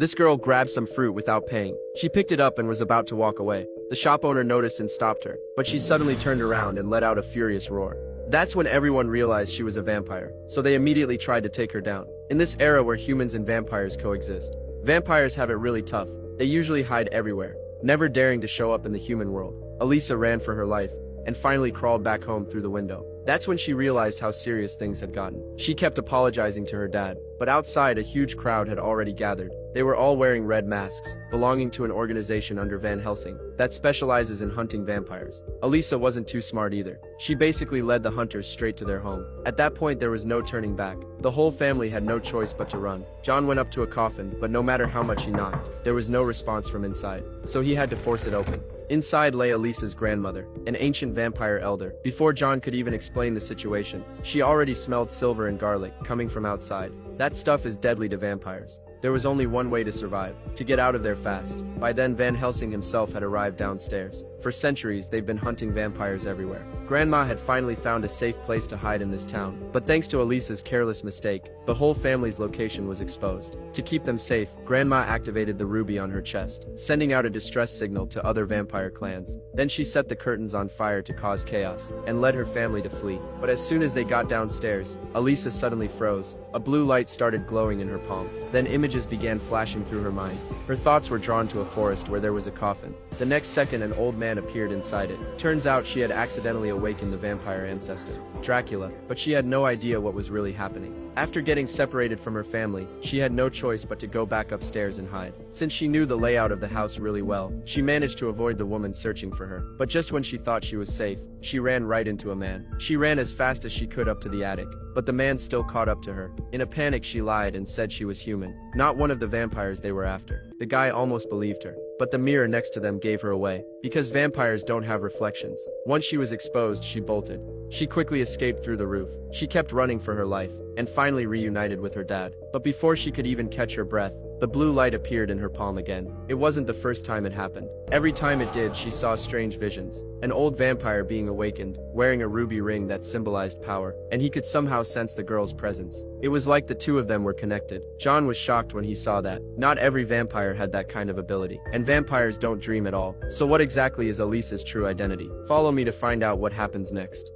This girl grabbed some fruit without paying. She picked it up and was about to walk away. The shop owner noticed and stopped her, but she suddenly turned around and let out a furious roar. That's when everyone realized she was a vampire, so they immediately tried to take her down. In this era where humans and vampires coexist, vampires have it really tough. They usually hide everywhere, never daring to show up in the human world. Elisa ran for her life, and finally crawled back home through the window. That's when she realized how serious things had gotten. She kept apologizing to her dad, but outside a huge crowd had already gathered. They were all wearing red masks, belonging to an organization under Van Helsing that specializes in hunting vampires. Elisa wasn't too smart either. She basically led the hunters straight to their home. At that point there was no turning back. The whole family had no choice but to run. John went up to a coffin, but no matter how much he knocked, there was no response from inside, so he had to force it open. Inside lay Elisa's grandmother, an ancient vampire elder. Before John could even explain the situation, she already smelled silver and garlic coming from outside. That stuff is deadly to vampires. There was only one way to survive, to get out of there fast. By then Van Helsing himself had arrived downstairs. For centuries they've been hunting vampires everywhere. Grandma had finally found a safe place to hide in this town, but thanks to Elisa's careless mistake, the whole family's location was exposed. To keep them safe, Grandma activated the ruby on her chest, sending out a distress signal to other vampire clans. Then she set the curtains on fire to cause chaos, and led her family to flee. But as soon as they got downstairs, Elisa suddenly froze. A blue light started glowing in her palm. Then images began flashing through her mind. Her thoughts were drawn to a forest where there was a coffin. The next second an old man appeared inside it. Turns out she had accidentally awakened the vampire ancestor, Dracula, but she had no idea what was really happening. After getting separated from her family, she had no choice but to go back upstairs and hide. Since she knew the layout of the house really well, she managed to avoid the woman searching for her. But just when she thought she was safe, she ran right into a man. She ran as fast as she could up to the attic, but the man still caught up to her. In a panic she lied and said she was human, not one of the vampires they were after. The guy almost believed her, but the mirror next to them gave her away. Because vampires don't have reflections. Once she was exposed, she bolted. She quickly escaped through the roof. She kept running for her life, and finally reunited with her dad. But before she could even catch her breath, the blue light appeared in her palm again. It wasn't the first time it happened. Every time it did, she saw strange visions. An old vampire being awakened, wearing a ruby ring that symbolized power, and he could somehow sense the girl's presence. It was like the two of them were connected. John was shocked when he saw that. Not every vampire had that kind of ability, and vampires don't dream at all. So what exactly is Elisa's true identity? Follow me to find out what happens next.